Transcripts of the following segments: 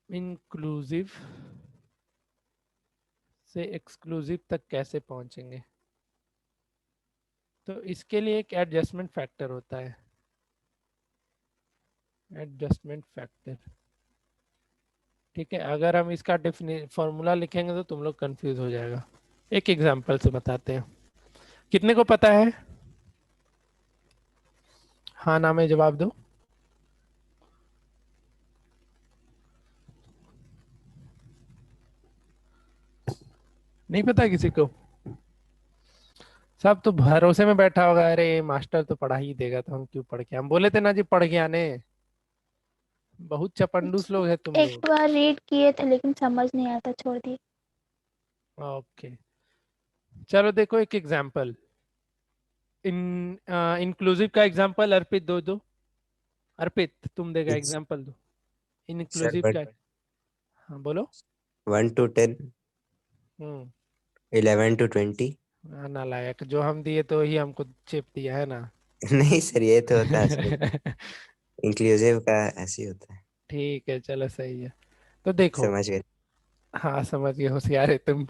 Inclusive से exclusive तक कैसे पहुंचेंगे? तो इसके लिए एक एडजस्टमेंट फैक्टर होता है, एडजस्टमेंट फैक्टर। ठीक है, अगर हम इसका फॉर्मूला लिखेंगे तो तुम लोग कंफ्यूज हो जाएगा। एक एग्जांपल से बताते हैं। कितने को पता है? हाँ ना में जवाब दो। नहीं पता किसी को? सब तो भरोसे में बैठा होगा, अरे ये मास्टर तो पढ़ा ही देगा तो हम क्यों पढ़ के, हम बोले थे ना जी पढ़ के आने। बहुत चपंडूस लोग हैं तुम एक लोग। बार रीड किए थे लेकिन समझ नहीं आता, छोड़ दिए। ओके, चलो देखो एक एग्जांपल। इन इंक्लूसिव का एग्जांपल अर्पित दो दो। अर्पित तुम देगा एग्जांपल दो सर इंक्लूसिव बट का। हाँ बोलो। 1 to 10, हम्म। 11 to 20। नालायक, जो हम दिए तो ही हमको चेप दिया है ना। नहीं सर, ये तो होता है सर, इंक्लूसिव का ऐसे ही होता है। ठीक है चलो सही है। तो देखो, समझ गए। हाँ समझ गए, होशियार है तुम।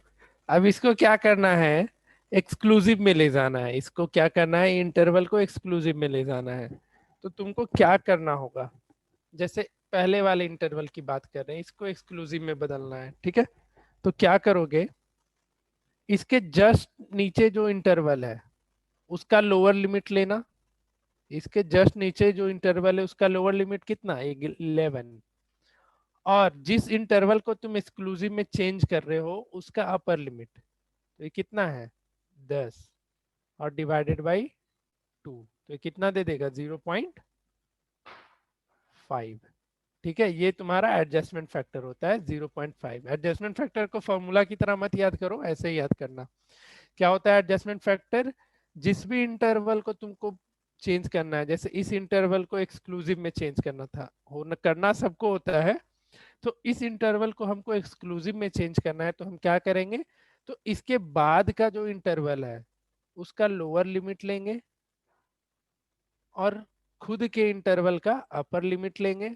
अब इसको क्या करना है, एक्सक्लूसिव में ले जाना है। इसको क्या करना है, इंटरवल को एक्सक्लूसिव में ले जाना है। तो तुमको क्या करना होगा, जैसे पहले वाले इंटरवल की बात कर रहे हैं, इसको एक्सक्लूसिव में बदलना है। ठीक है, तो क्या करोगे, इसके जस्ट नीचे जो इंटरवल है उसका लोअर लिमिट लेना। इसके जस्ट नीचे जो इंटरवल है उसका लोअर लिमिट कितना, 11। और जिस इंटरवल को तुम एक्सक्लूसिव में चेंज कर रहे हो उसका अपर लिमिट, तो ये कितना है, 10, और डिवाइडेड बाई 2, तो ये कितना दे देगा, 0.5। ठीक है, ये तुम्हारा एडजस्टमेंट फैक्टर होता है 0.5। एडजस्टमेंट फैक्टर को फॉर्मूला की तरह मत याद करो, ऐसे ही याद करना। क्या होता है एडजस्टमेंट फैक्टर, जिस भी इंटरवल को तुमको चेंज करना है, जैसे इस इंटरवल को एक्सक्लूसिव में चेंज करना था, हो करना सबको होता है। तो इस इंटरवल को हमको एक्सक्लूसिव में चेंज करना है, तो हम क्या करेंगे, तो इसके बाद का जो इंटरवल है उसका लोअर लिमिट लेंगे और खुद के इंटरवल का अपर लिमिट लेंगे।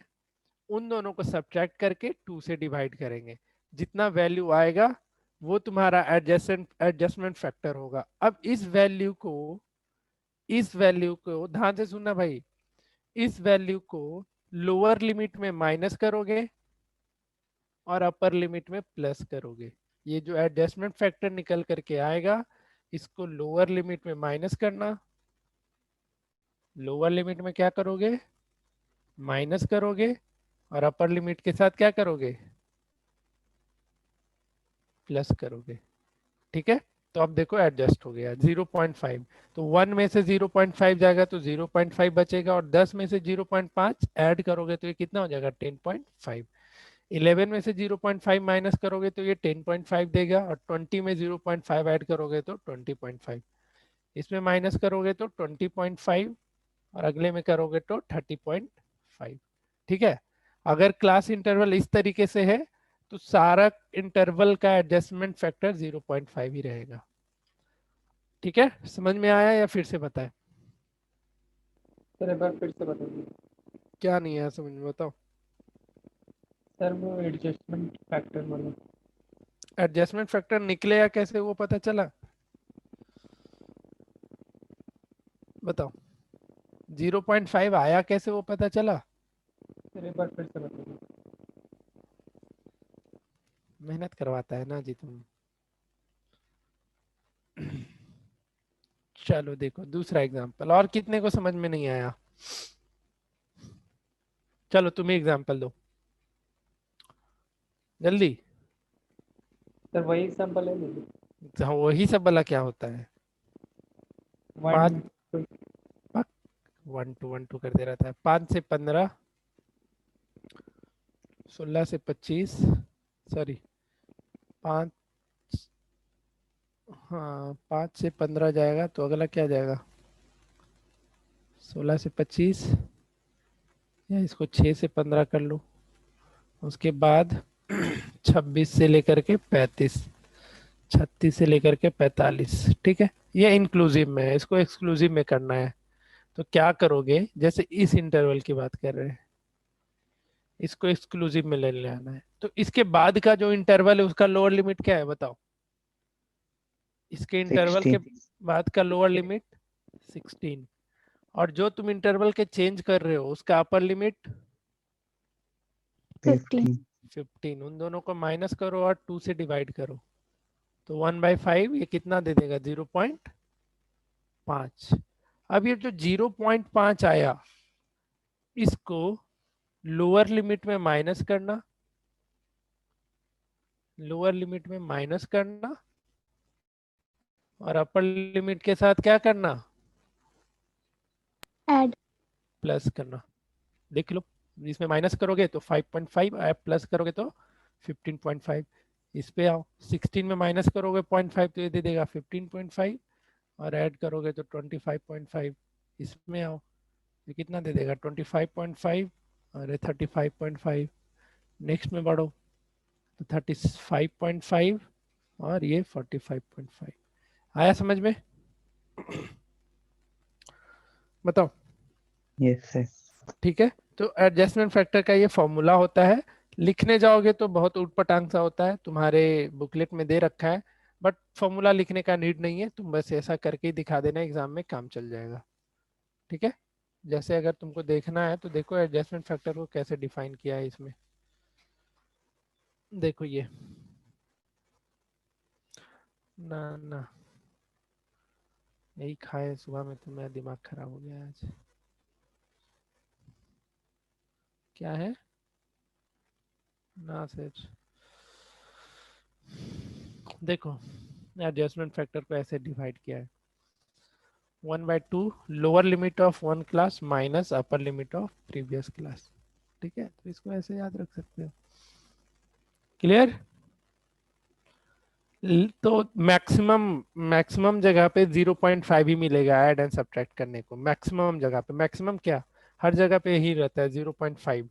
उन दोनों को सब्ट्रैक्ट करके 2 से डिवाइड करेंगे। जितना वैल्यू आएगा वो तुम्हारा एडजस्टमेंट फैक्टर होगा। अब इस वैल्यू को ध्यान से सुनना भाई, इस वैल्यू को लोअर लिमिट में माइनस करोगे और अपर लिमिट में प्लस करोगे। ये जो एडजस्टमेंट फैक्टर निकल करके आएगा, इसको लोअर लिमिट में माइनस करना, लोअर लिमिट में क्या करोगे, माइनस करोगे, और अपर लिमिट के साथ क्या करोगे, प्लस करोगे। ठीक है, तो अब देखो एडजस्ट हो गया 0.5। तो 1 में से 0.5 जाएगा तो 0.5 बचेगा, और 10 में से 0.5 ऐड करोगे तो ये कितना हो जाएगा, 10.5। 11 में से 0.5 माइनस करोगे तो ये 10.5 देगा, और 20 में 0.5 ऐड करोगे तो 20.5। इसमें माइनस करोगे तो 20.5, और अगले में करोगे तो 30.5। ठीक है, अगर क्लास इंटरवल इस तरीके से है तो सारा इंटरवल का एडजस्टमेंट फैक्टर 0.5 ही रहेगा। ठीक है, समझ में आया या फिर से बताएं? सर एक बार फिर से बताइए। क्या नहीं आया समझ में, बताओ। सर वो एडजस्टमेंट फैक्टर वाला। एडजस्टमेंट फैक्टर निकलेगा कैसे वो पता चला, बताओ। 0.5 आया कैसे वो पता चला? सर एक बार फिर से बताइए। मेहनत करवाता है ना जी तुम। चलो देखो दूसरा एग्जांपल, और कितने को समझ में नहीं आया? चलो तुम ही एग्जांपल दो जल्दी। सर वही एग्जाम्पल है लीजिए। हाँ, वही सब वाला क्या होता है, पाँच। 1 1 to 1 कर दे रहा था। 5 से 15, 16 से 25, सॉरी 5, हाँ 5 से 15 जाएगा तो अगला क्या जाएगा, 16 से 25, या इसको 6 से 15 कर लो। उसके बाद 26 से लेकर के 35, 36 से लेकर के 45। ठीक है, ये इंक्लूसिव में है, इसको एक्सक्लूसिव में करना है। तो क्या करोगे, जैसे इस इंटरवल की बात कर रहे हैं, इसको एक्सक्लूसिव में ले लेना है। तो इसके बाद का जो इंटरवल है उसका लोअर लिमिट क्या है बताओ? इसके इंटरवल के 16 बाद का लोअर लिमिट 16, और जो तुम इंटरवल के चेंज कर रहे हो उसका अपर लिमिट 15 15। उन दोनों को माइनस करो और 2 से डिवाइड करो, तो 1/5 ये कितना दे देगा? 0.5। अब ये जो 0.5 आया इसको लोअर लिमिट में माइनस करना, लोअर लिमिट में माइनस करना, और अपर लिमिट के साथ क्या करना? ऐड प्लस करना। देख लो, इसमें माइनस करोगे तो 5.5, प्लस करोगे तो 15.5। इस पे आओ, 16 में माइनस करोगे 0.5 तो ये दे देगा 15.5, और ऐड करोगे तो 25.5। इसमें आओ, ये कितना दे देगा? 25.5 और ये 35.5। नेक्स्ट में बढ़ो तो 35.5 और ये 45.5। आया समझ में? बताओ। Yes sir. ठीक है, तो एडजस्टमेंट फैक्टर का ये फॉर्मूला होता है। लिखने जाओगे तो बहुत उटपटांग सा होता है, तुम्हारे बुकलेट में दे रखा है, बट फॉर्मूला लिखने का नीड नहीं है, तुम बस ऐसा करके ही दिखा देना, एग्जाम में काम चल जाएगा। ठीक है, जैसे अगर तुमको देखना है तो देखो एडजस्टमेंट फैक्टर को कैसे डिफाइन किया है इसमें। देखो ये ना ना, यही खाए सुबह में तो मेरा दिमाग खराब हो गया आज। क्या है ना सर? देखो एडजस्टमेंट फैक्टर को ऐसे डिवाइड किया है, 1/2 lower limit of one class minus upper limit of previous class. ठीक है, तो इसको ऐसे याद रख सकते हो। क्लियर? तो मैक्सिमम मैक्सिमम जगह पे 0.5 ही मिलेगा ऐड एंड सब्ट्रैक्ट करने को। मैक्सिमम जगह पे, मैक्सिमम क्या, हर जगह पे ही रहता है 0.5।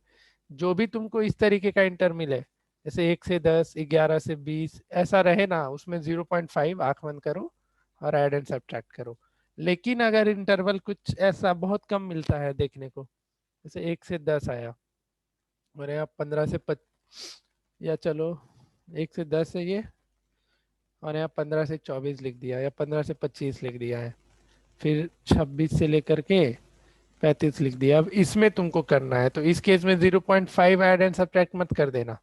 जो भी तुमको इस तरीके का इंटर मिले, जैसे 1 से 10, 11 से 20 ऐसा रहे ना, उसमें 0.5 आंख बंद करो और ऐड एंड सब्ट्रैक्ट करो। लेकिन अगर इंटरवल कुछ ऐसा बहुत कम मिलता है देखने को, जैसे 1 से 10 आया और यहाँ 15 से 25, या चलो 1 से 10 है ये, और यहाँ 15 से 24 लिख दिया, या 15 से 25 लिख दिया है, फिर 26 से लेकर के 35 लिख दिया। अब इसमें तुमको करना है तो इस केस में 0.5 ऐड एंड सब्ट्रैक्ट मत कर देना।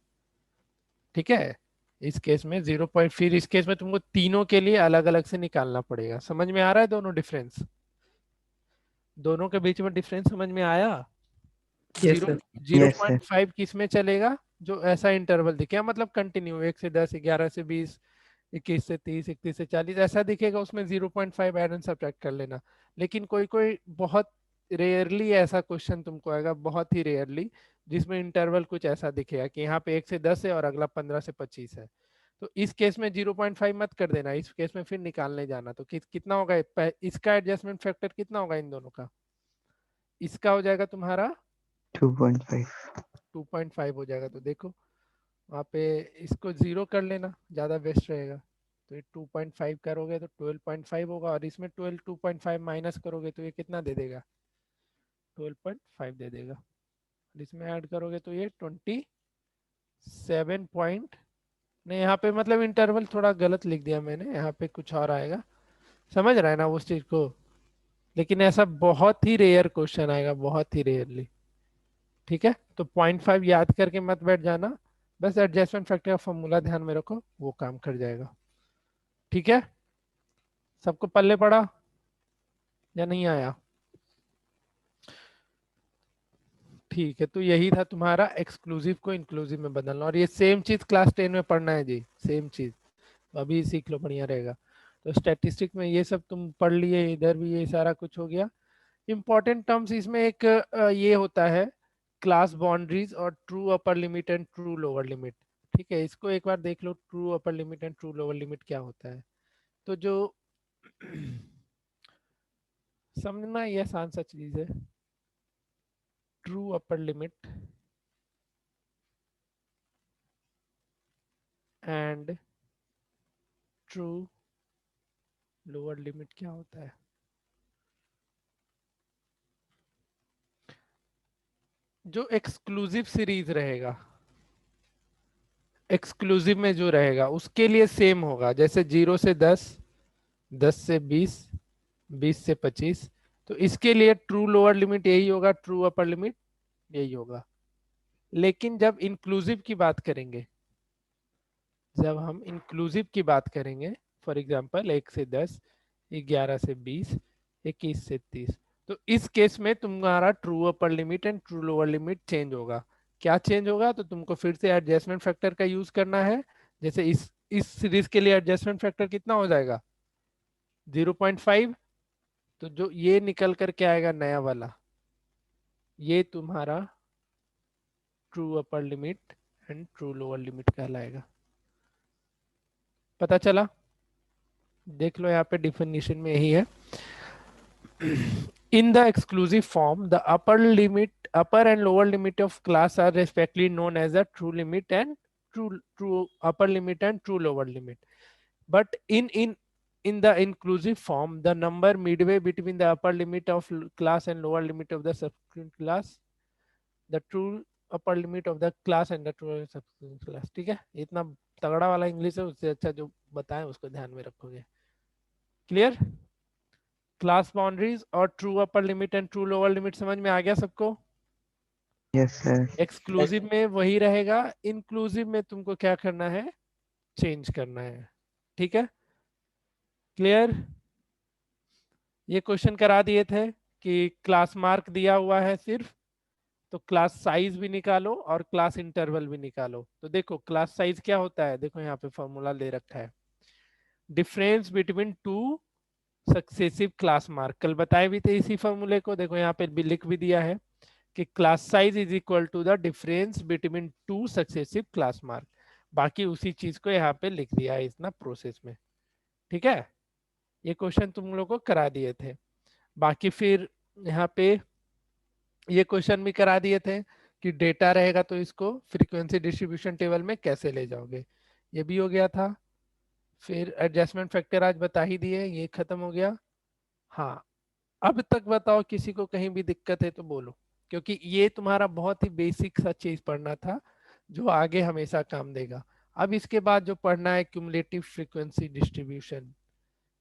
ठीक है, इस केस में 0. फिर इस केस में तुमको तीनों के लिए अलग अलग से निकालना पड़ेगा। समझ में आ रहा है दोनों डिफरेंस? दोनों के बीच में डिफरेंस समझ में आया? Yes zero sir. Zero yes sir. Point five किस में चलेगा? जो ऐसा इंटरवल दिखे, मतलब कंटिन्यू 1 से 10, 11 से 20, 21 से 30, 31 से 40 ऐसा दिखेगा, उसमें 0.5 ऐड एंड सब्ट्रैक्ट कर लेना। लेकिन कोई कोई बहुत रेयरली ऐसा क्वेश्चन तुमको आएगा, बहुत ही रेयरली, जिसमें इंटरवल कुछ ऐसा दिखेगा कि यहाँ पे 1 से 10 है और अगला 15 से 25 है। तो इस केस में 0.5 मत कर देना, इस केस में फिर निकालने जाना। तो कितना होगा इसका एडजस्टमेंट फैक्टर कितना होगा इन दोनों का? इसका हो जाएगा तुम्हारा 2.5। 2.5 हो जाएगा। तो देखो वहाँ पे इसको 0 कर लेना, ज़्यादा बेस्ट रहेगा। तो ये 2.5 करोगे तो 12.5 होगा, और इसमें 2.5 माइनस करोगे तो ये कितना दे देगा? 12.5 दे देगा। और इसमें ऐड करोगे तो ये 27 पॉइंट, नहीं यहाँ पे मतलब इंटरवल थोड़ा गलत लिख दिया मैंने, यहाँ पे कुछ और आएगा। समझ रहा है ना उस चीज को? लेकिन ऐसा बहुत ही रेयर क्वेश्चन आएगा, बहुत ही रेयरली। ठीक है, तो 0.5 याद करके मत बैठ जाना, बस एडजस्टमेंट फैक्टर का फॉर्मूला ध्यान में रखो, वो काम कर जाएगा। ठीक है, सबको पल्ले पड़ा या नहीं आया? ठीक है, तो यही था तुम्हारा एक्सक्लूसिव को इंक्लूसिव में बदलना, और ये सेम चीज क्लास 10 में पढ़ना है जी, सेम चीज अभी सीख लो, बढ़िया रहेगा। तो स्टैटिस्टिक में ये सब तुम पढ़ लिए, इधर भी ये सारा कुछ हो गया। इंपॉर्टेंट टर्म्स इसमें एक ये होता है, क्लास बाउंड्रीज और true upper limit and true lower limit. ठीक है, इसको एक बार देख लो, true upper limit and true lower limit क्या होता है। तो जो समझना ये आसान सा चीज है, true upper limit and true lower limit क्या होता है। जो एक्सक्लूसिव सीरीज रहेगा, एक्सक्लूसिव में जो रहेगा उसके लिए सेम होगा, जैसे 0 से 10, 10 से 20, 20 से 25। तो इसके लिए ट्रू लोअर लिमिट यही होगा, ट्रू अपर लिमिट यही होगा। लेकिन जब इंक्लूसिव की बात करेंगे, जब हम इंक्लूसिव की बात करेंगे, फॉर एग्जांपल 1 से 10, 11 से 20, 21 से 30, तो इस केस में तुम्हारा true upper limit and true lower limit change होगा। क्या चेंज होगा? तो तुमको फिर से एडजस्टमेंट फैक्टर का यूज करना है। जैसे इस सीरीज के लिए एडजस्टमेंट फैक्टर कितना हो जाएगा? 0.5। तो जो ये निकल करके आएगा नया वाला, ये तुम्हारा true upper limit and true lower limit कहलाएगा। पता चला? देख लो यहाँ पे डिफिनीशन में यही है। In the exclusive form, the upper and lower limit of class are respectively known as the true limit and true upper limit and true lower limit. But in the inclusive form, the number midway between the upper limit of class and lower limit of the subsequent class, the true upper limit of the class and the true subsequent class. ठीक है? इतना तगड़ा वाला English है, उससे अच्छा जो बताएं उसको ध्यान में रखोगे। क्लियर? क्लास बाउंड्रीज और true upper limit and true lower limit समझ में आ गया सबको? Yes, sir. एक्सक्लूसिव में वही रहेगा, इंक्लूसिव में तुमको क्या करना है? चेंज करना है। ठीक है? क्लियर? ये क्वेश्चन करा दिए थे कि क्लास मार्क दिया हुआ है सिर्फ, तो क्लास साइज भी निकालो और क्लास इंटरवल भी निकालो। तो देखो क्लास साइज क्या होता है, देखो यहाँ पे फॉर्मूला दे रखा है, difference between two successive class mark. कल बताए भी थे इसी फॉर्मूले को, देखो यहाँ पे भी लिख भी दिया है कि class size is equal to the difference between two successive class mark. बाकी उसी चीज को यहाँ पे लिख दिया है इतना प्रोसेस में। ठीक है? ये क्वेश्चन तुम लोगों को करा दिए थे। बाकी फिर यहाँ पे ये क्वेश्चन भी करा दिए थे कि डेटा रहेगा तो इसको फ्रीक्वेंसी डिस्ट्रीब्यूशन टेबल में कैसे ले जाओगे, ये भी हो गया था। फिर एडजस्टमेंट फैक्टर आज बता ही दिए, ये खत्म हो गया। हाँ, अब तक बताओ किसी को कहीं भी दिक्कत है तो बोलो, क्योंकि ये तुम्हारा बहुत ही बेसिक सा चीज पढ़ना था जो आगे हमेशा काम देगा। अब इसके बाद जो पढ़ना है cumulative frequency distribution,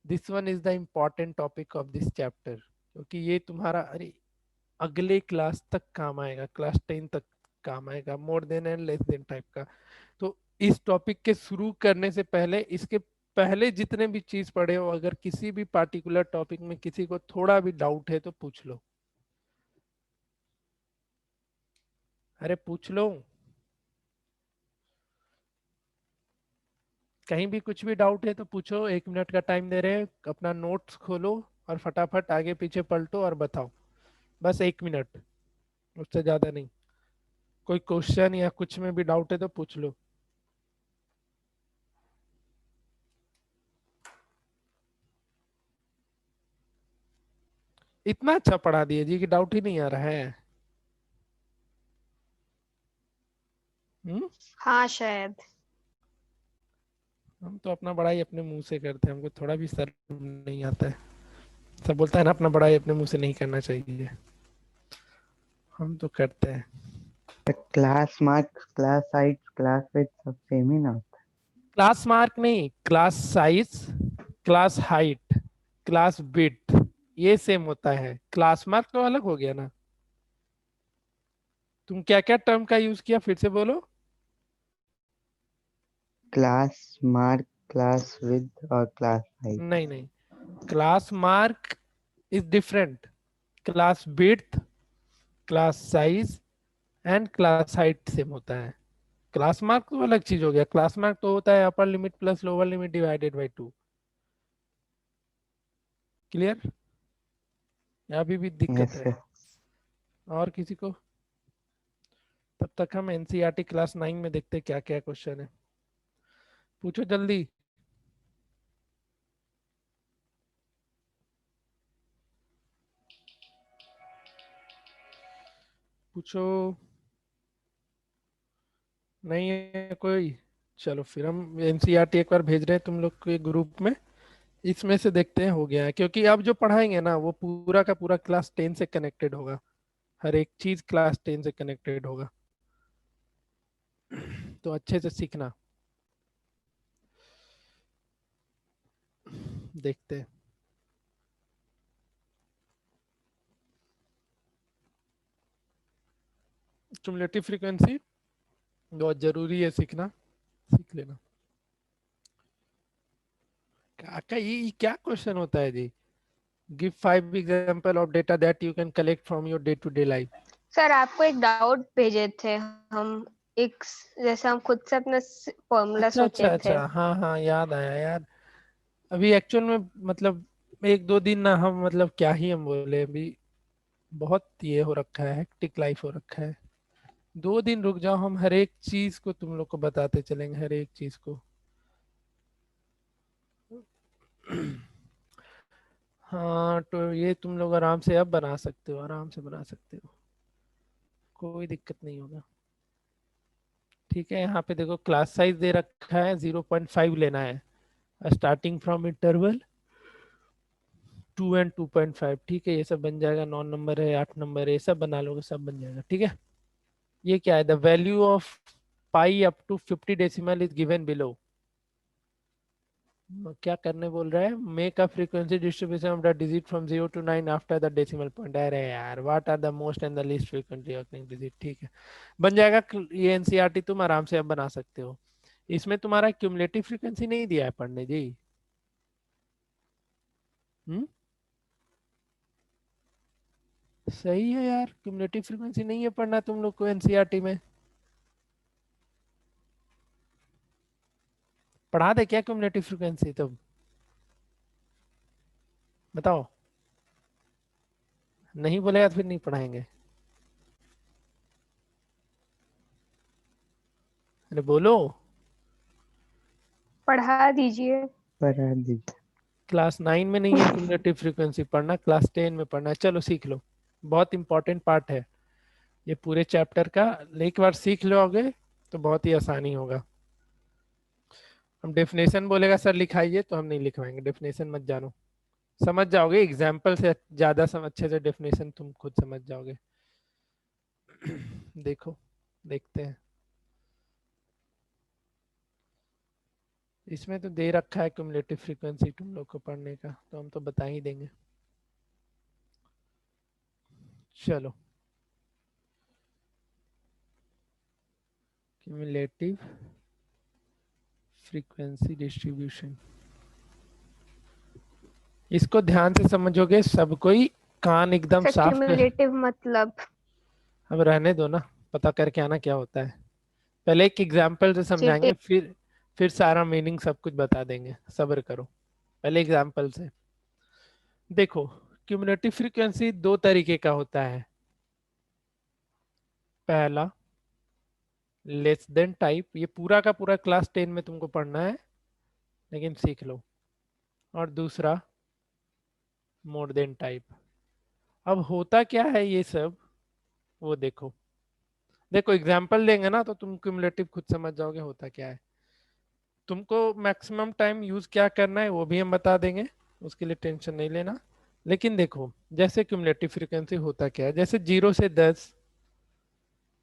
this one is the important topic of this chapter, क्योंकि ये तुम्हारा अगले क्लास तक काम आएगा, क्लास 10 तक काम आएगा, more than and less than type का। तो इस टॉपिक के शुरू करने से पहले, इसके पहले जितने भी चीज पढ़े हो, अगर किसी भी पार्टिकुलर टॉपिक में किसी को थोड़ा भी डाउट है तो पूछ लो। अरे पूछ लो, कहीं भी कुछ भी डाउट है तो पूछो। 1 मिनट का टाइम दे रहे हैं, अपना नोट्स खोलो और फटाफट आगे पीछे पलटो और बताओ। बस 1 मिनट, उससे ज्यादा नहीं। कोई क्वेश्चन या कुछ में भी डाउट है तो पूछ लो। इतना अच्छा पढ़ा दिए जी कि डाउट ही नहीं आ रहा है। हाँ शायद। हम तो अपना पढ़ाई अपने मुंह से करते हैं, हमको थोड़ा भी शर्म नहीं आता है। सब बोलता है ना अपना पढ़ाई अपने मुंह से नहीं करना चाहिए, हम तो करते हैं। The class mark, class height, class width सब सेम ही ना होता है। क्लास मार्क नहीं, class size, class height, class width ये सेम होता है। क्लास मार्क तो अलग हो गया ना। तुम क्या क्या टर्म का यूज किया, फिर से बोलो। Class mark, class width और class height। नहीं नहीं, class mark is different, class width, class size and class height same होता है। क्लास मार्क तो अलग चीज हो गया। क्लास मार्क तो होता है upper limit plus lower limit divided by 2। Clear? अभी भी दिक्कत Yes, है sir. और किसी को? तब तक हम एनसीईआरटी क्लास 9 में देखते क्या क्या क्वेश्चन है। पूछो जल्दी। पूछो। नहीं है कोई? चलो फिर हम एनसीईआरटी एक बार भेज रहे हैं तुम लोग के ग्रुप में, इसमें से देखते हैं हो गया है। क्योंकि अब जो पढ़ाएंगे ना वो पूरा का पूरा क्लास 10 से कनेक्टेड होगा। हर एक चीज क्लास 10 से कनेक्टेड होगा। तो अच्छे से सीखना। देखते हैं। क्युमुलेटिव फ्रीक्वेंसी बहुत जरूरी है सीखना, सीख लेना। ये क्या क्वेश्चन होता है जी? Give 5 example of data that you can collect from your day to day life. Sir आपको एक डाउट भेजे थे हम, एक जैसे हम खुद से अपना फॉर्मूला अच्छा सोचे अच्छा थे। अच्छा, हाँ हाँ याद आया यार। अभी एक्चुअल में मतलब 1-2 दिन ना हम मतलब क्या ही हम बोले, अभी बहुत ये हो रखा है, हेक्टिक लाइफ हो रखा है। 2 दिन रुक जाओ, हम हर एक चीज को तुम लोग को बताते चलेंगे, हर एक चीज को। हाँ तो ये तुम लोग आराम से अब बना सकते हो, आराम से बना सकते हो, कोई दिक्कत नहीं होगा। ठीक है, यहाँ पे देखो क्लास साइज दे रखा है 0.5 लेना है, स्टार्टिंग फ्रॉम इंटरवल 2 एंड 2.5। ठीक है, ये सब बन जाएगा। 9 नंबर है, 8 नंबर है, ये सब बना लोगे, सब बन जाएगा। ठीक है, ये क्या है? The value of pi up to 50 decimal is given below. क्या करने बोल रहा है? Make a frequency distribution of the digit from 0 to 9 after the decimal point. अरे यार, what are the most and the least frequently occurring digit. ठीक है, बन जाएगा। ये एनसीईआरटी तुम आराम से अब बना सकते हो। इसमें तुम्हारा क्यूमुलेटिव फ्रीक्वेंसी नहीं दिया है पढ़ने जी। हम्म, सही है यार, क्यूमुलेटिव फ्रीक्वेंसी नहीं है पढ़ना तुम लोग को एनसीईआरटी में। पढ़ा दे क्या क्यूमुलेटिव फ्रीक्वेंसी? तब बताओ, नहीं बोलेगा तो फिर नहीं पढ़ाएंगे। अरे बोलो। पढ़ा दीजिए। पढ़ा दीजिए। क्लास 9 में नहीं है क्यूमुलेटिव फ्रीक्वेंसी पढ़ना, क्लास 10 में पढ़ना है। चलो सीख लो, बहुत इंपॉर्टेंट पार्ट है ये पूरे चैप्टर का। एक बार सीख लोगे तो बहुत ही आसानी होगा। हम डेफिनेशन बोलेगा सर लिखाइए, तो हम नहीं लिखवाएंगे, डेफिनेशन मत जानो, समझ जाओगे एग्जाम्पल से ज्यादा अच्छे से डेफिनेशन तुम खुद समझ जाओगे। देखो, देखते हैं। इसमें तो दे रखा है क्युमुलेटिव फ्रीक्वेंसी तुम लोग को पढ़ने का, तो हम तो बता ही देंगे। चलो, क्युमुलेटिव फ्रीक्वेंसी डिस्ट्रीब्यूशन, इसको ध्यान से समझोगे सब कोई, कान एकदम सर साफ कर। क्यूमुलेटिव मतलब? अब रहने दो ना, पता करके आना क्या होता है। पहले एक एग्जाम्पल से ठीक समझाएंगे, है। फिर सारा मीनिंग सब कुछ बता देंगे, सब्र करो। पहले एग्जाम्पल से देखो। क्युमुलेटिव फ्रीक्वेंसी 2 तरीके का होता है। पहला लेस देन टाइप, ये पूरा का पूरा क्लास 10 में तुमको पढ़ना है, लेकिन सीख लो। और दूसरा मोर देन टाइप। अब होता क्या है ये सब, वो देखो। देखो एग्जाम्पल देंगे ना तो तुम क्युमुलेटिव खुद समझ जाओगे होता क्या है। तुमको मैक्सिमम टाइम यूज क्या करना है वो भी हम बता देंगे, उसके लिए टेंशन नहीं लेना। लेकिन देखो, जैसे क्युमुलेटिव फ्रीक्वेंसी होता क्या है, जैसे 0 से 10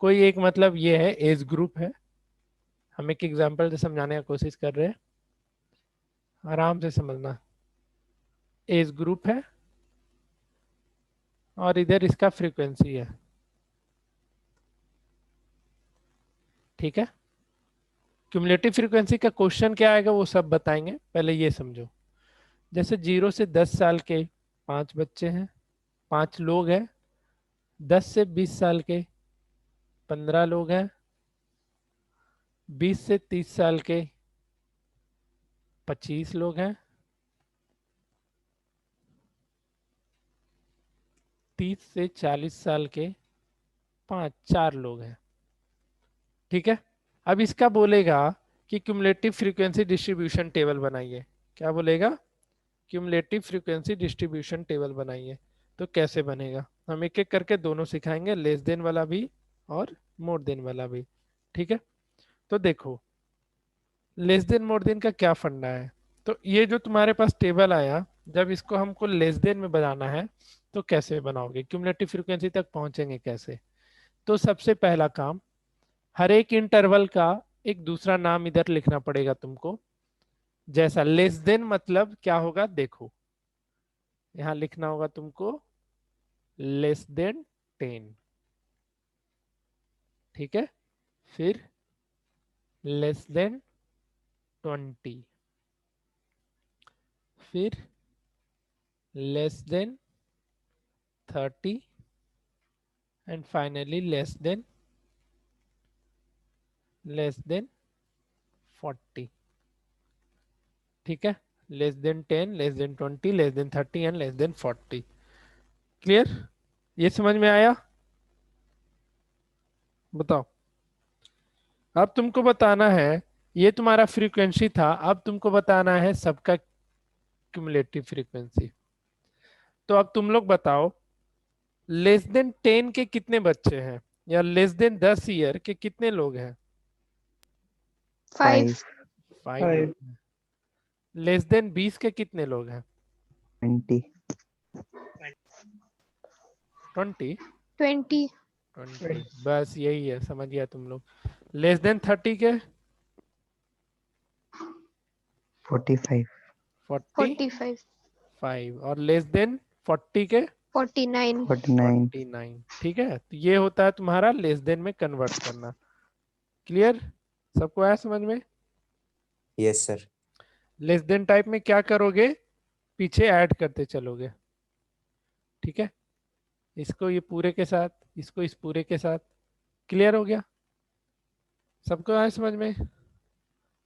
कोई एक मतलब ये है एज ग्रुप है। हम एक एग्जाम्पल से समझाने का कोशिश कर रहे हैं, आराम से समझना। एज ग्रुप है और इधर इसका फ्रीक्वेंसी है। ठीक है, क्युमुलेटिव फ्रीक्वेंसी का क्वेश्चन क्या आएगा वो सब बताएंगे, पहले ये समझो। जैसे 0 से 10 साल के 5 बच्चे हैं, 5 लोग हैं। 10 से 20 साल के 15 लोग हैं। 20 से 30 साल के 25 लोग हैं। 30 से 40 साल के 4 लोग हैं। ठीक है, अब इसका बोलेगा कि क्युमुलेटिव फ्रीक्वेंसी डिस्ट्रीब्यूशन टेबल बनाइए। क्या बोलेगा? क्युमुलेटिव फ्रीक्वेंसी डिस्ट्रीब्यूशन टेबल बनाइए। तो कैसे बनेगा हम एक एक करके दोनों सिखाएंगे, लेस देन वाला भी और मोर देन वाला भी। ठीक है, तो देखो लेस देन मोर देन का क्या फंडा है। तो ये जो तुम्हारे पास टेबल आया, जब इसको हमको लेस देन में बनाना है तो कैसे बनाओगे, क्यूमुलेटिव फ्रीक्वेंसी तक पहुंचेंगे कैसे? तो सबसे पहला काम, हर एक इंटरवल का एक दूसरा नाम इधर लिखना पड़ेगा तुमको। जैसा लेस देन मतलब क्या होगा, देखो यहां लिखना होगा तुमको लेस देन 10, ठीक है। फिर लेस देन 20, फिर less than 30 and finally less than 40, ठीक है। Less than 10, less than 20, less than 30 and less than 40। Clear? ये समझ में आया? बताओ। अब तुमको बताना है, ये तुम्हारा फ्रीक्वेंसी था, अब तुमको बताना है सबका क्यूमुलेटिव फ्रीक्वेंसी। तो अब तुम लोग बताओ, लेस देन 10 के कितने बच्चे हैं, या लेस देन 10 ईयर के कितने लोग हैं? 5, 5 लोग हैं। लेस देन 20 के कितने लोग हैं? 20, 20। 20, 20, बस यही है, समझ गया तुम लोग। लेस देन 30 के 45, 45, 45, और लेस देन 40 के 49, 49. 49, ठीक है। तो ये होता है तुम्हारा लेस देन में कन्वर्ट करना। क्लियर? सबको आया समझ में? Yes sir. Less then type में क्या करोगे, पीछे ऐड करते चलोगे, ठीक है। इसको ये पूरे के साथ, इसको इस पूरे के साथ। क्लियर हो गया? सबको आया समझ में?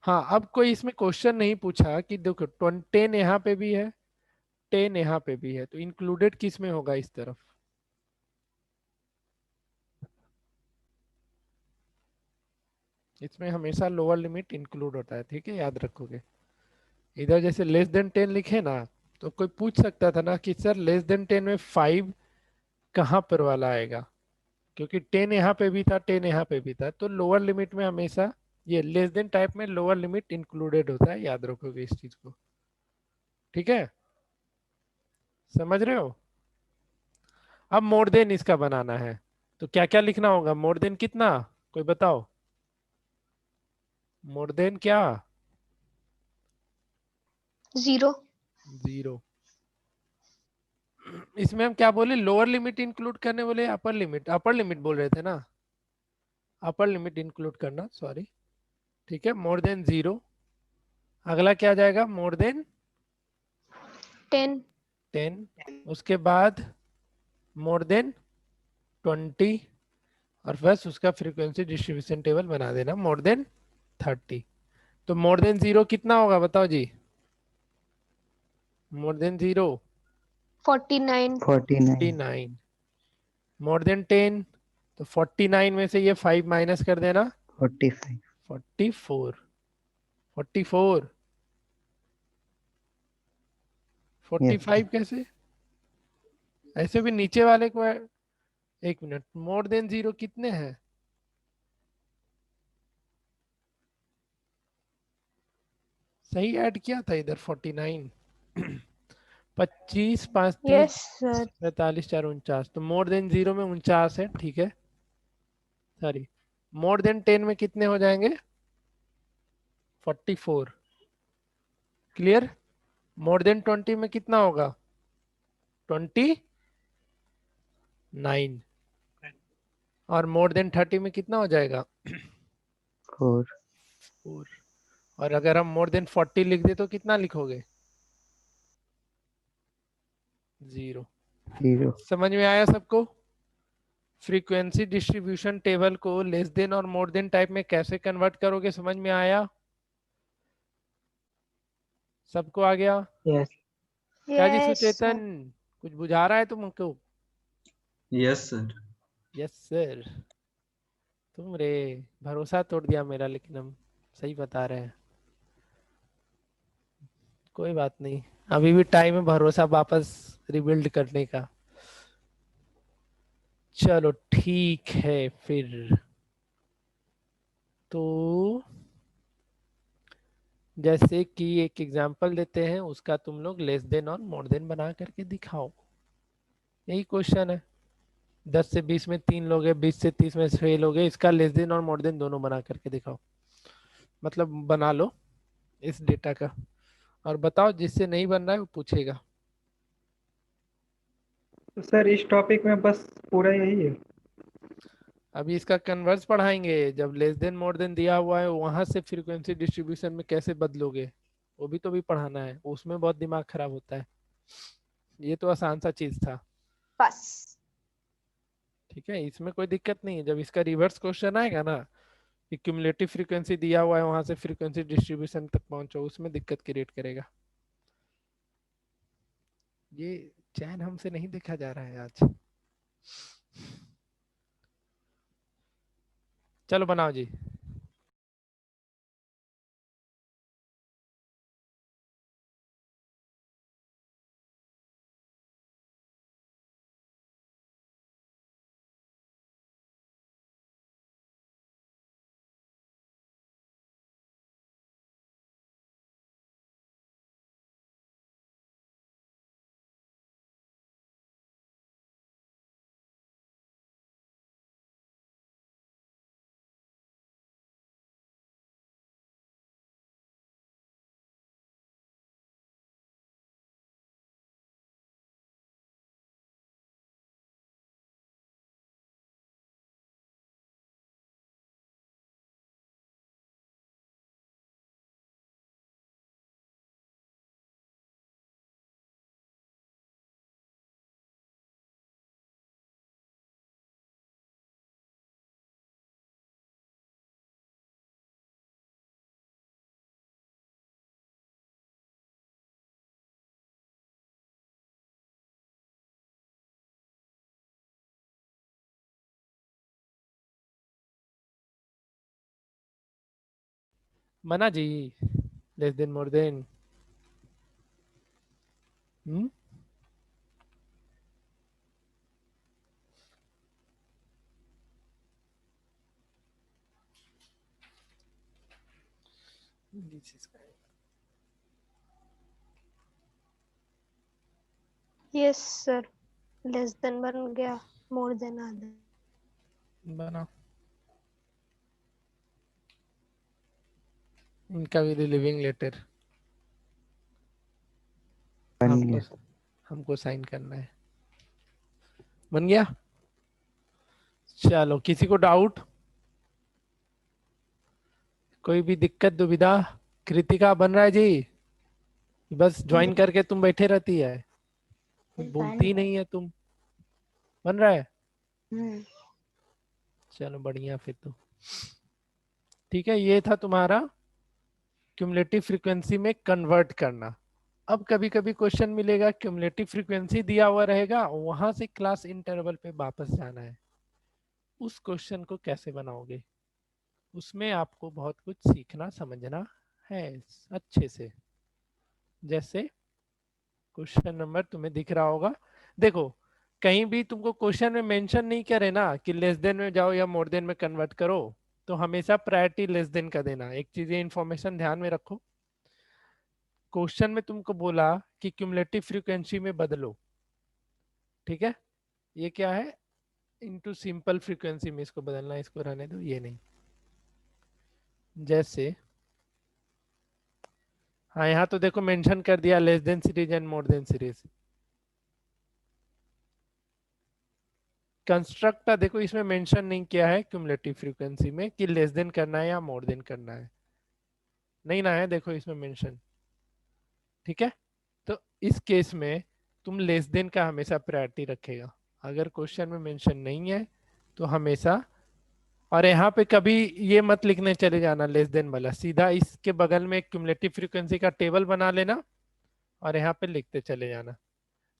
हाँ, अब कोई इसमें क्वेश्चन नहीं पूछा कि देखो 10 यहाँ पे भी है, 10 यहाँ पे भी है, तो इंक्लूडेड किस में होगा इस तरफ? इसमें हमेशा लोअर लिमिट इंक्लूड होता है, ठीक है, याद रखोगे। इधर जैसे लेस देन 10 लिखे ना, तो कोई पूछ सकता था ना कि सर लेस देन 10 में 5 कहाँ पर वाला आएगा, क्योंकि 10 यहाँ पे भी था, 10 यहाँ पे भी था। तो लोअर लिमिट में हमेशा ये लेस देन टाइप में लोअर लिमिट इंक्लूडेड होता है, याद रखोगे इस चीज को, ठीक है। समझ रहे हो? अब मोर देन इसका बनाना है, तो क्या क्या लिखना होगा? मोर देन कितना, कोई बताओ? मोर देन क्या? 0, 0। इसमें हम क्या बोले, लोअर लिमिट इंक्लूड करने बोले, अपर लिमिट? अपर लिमिट बोल रहे थे ना, अपर लिमिट इंक्लूड करना, सॉरी, ठीक है। मोर देन 0, अगला क्या जाएगा? मोर देन 10, 10, उसके बाद मोर देन 20, और बस उसका फ्रीक्वेंसी डिस्ट्रीब्यूशन टेबल बना देना, मोर देन 30। तो मोर देन 0 कितना होगा बताओ जी? मोर देन 0 49, 49, 49, मोर देन 10, तो 49 में से ये 5 माइनस कर देना, 45, 44, 44, 45 कैसे? ऐसे भी नीचे वाले को एक मिनट, मोर देन 0 कितने हैं? सही ऐड किया था इधर 49। 25, 5, 30, यस सर, 45, 4, 49, तो मोर देन 0 में 49 है, ठीक है। सॉरी, मोर देन 10 में कितने हो जाएंगे? 44। क्लियर? मोर देन 20 में कितना होगा? 29। और मोर देन 30 में कितना हो जाएगा? 4, 4। और अगर हम मोर देन 40 लिख दे तो कितना लिखोगे? 0। 0. समझ में आया सबको? फ्रीक्वेंसी डिस्ट्रीब्यूशन टेबल को लेस देन और मोर देन टाइप में कैसे कन्वर्ट करोगे, समझ में आया? सबको आ गया? यस क्या जी यस सुचेतन, सर, कुछ बुझा रहा है तुमको? Yes sir. Yes sir. तुम रे, भरोसा तोड़ दिया मेरा, लेकिन हम सही बता रहे हैं। कोई बात नहीं, अभी भी टाइम है भरोसा वापस रिबिल्ड करने का। चलो ठीक है फिर, तो जैसे कि एक एग्जांपल देते हैं, उसका तुम लोग लेस देन और मोर देन बना करके दिखाओ। यही क्वेश्चन है। 10 से 20 में 3 लोग हैं, 20 से 30 में 6 लोग हैं, इसका लेस देन और मोर देन दोनों बना करके दिखाओ, मतलब बना लो इस डेटा का, और बताओ जिससे नहीं बन रहा है वो पूछेगा। तो सर इस टॉपिक में बस पूरा यही है। अभी इसका कन्वर्स पढ़ाएंगे, जब लेस देन मोर देन दिया हुआ है वहां से फ्रीक्वेंसी डिस्ट्रीब्यूशन में कैसे बदलोगे, वो भी पढ़ाना है, उसमें बहुत दिमाग खराब होता है। ये तो आसान सा चीज था। बस ठीक है, इसमें कोई दिक्कत नहीं है। जब इसका रिवर्स क्वेश्चन आएगा ना कि क्यूमुलेटिव फ्रीक्वेंसी दिया हुआ है वहां से फ्रीक्वेंसी डिस्ट्रीब्यूशन तक पहुंचो, उसमें दिक्कत क्रिएट करेगा। ये चैन हमसे नहीं देखा जा रहा है आज। चलो बनाओ जी। बना जी, less than more than. Yes sir, less than बन गया, मोर देन आधा। बना, इनका भी लिविंग लेटर बन हमको गया। हमको साइन करना है। बन गया। चलो, किसी को डाउट, कोई भी दिक्कत दुविधा? कृतिका बन रहा है जी? बस ज्वाइन करके तुम बैठे रहती है, बोलती ही नहीं है तुम। बन रहा है? चलो बढ़िया फिर तो। ठीक है, ये था तुम्हारा क्यूमुलेटिव फ्रीक्वेंसी में कन्वर्ट करना। अब कभी कभी क्वेश्चन मिलेगा, क्यूमुलेटिव फ्रीक्वेंसी दिया हुआ रहेगा, वहां से क्लास इंटरवल पे वापस जाना है, उस क्वेश्चन को कैसे बनाओगे? उसमें आपको बहुत कुछ सीखना समझना है अच्छे से। जैसे क्वेश्चन नंबर तुम्हें दिख रहा होगा, देखो कहीं भी तुमको क्वेश्चन में मेंशन नहीं करे ना कि लेस देन में जाओ या मोर देन में कन्वर्ट करो, तो हमेशा प्रायोरिटी लेस देन का देना। एक चीज ये इंफॉर्मेशन ध्यान में रखो, क्वेश्चन में तुमको बोला कि क्यूमुलेटिव फ्रीक्वेंसी में बदलो, ठीक है, ये क्या है, इनटू सिंपल फ्रीक्वेंसी में इसको बदलना, इसको रहने दो, ये नहीं। जैसे हाँ, यहाँ तो देखो मेंशन कर दिया less than series and more than series. Construct देखो इसमें मेंशन नहीं किया है क्यूमुलेटिव फ्रीक्वेंसी में कि लेस देन करना है या मोर देन करना है, नहीं ना है, देखो इसमें मेंशन। ठीक है, तो इस केस में तुम लेस देन का हमेशा प्रायोरिटी रखेगा। अगर क्वेश्चन में मेंशन नहीं है तो हमेशा, और यहाँ पे कभी ये मत लिखने चले जाना लेस देन वाला, सीधा इसके बगल में एक क्यूमुलेटिव फ्रीक्वेंसी का टेबल बना लेना और यहाँ पे लिखते चले जाना।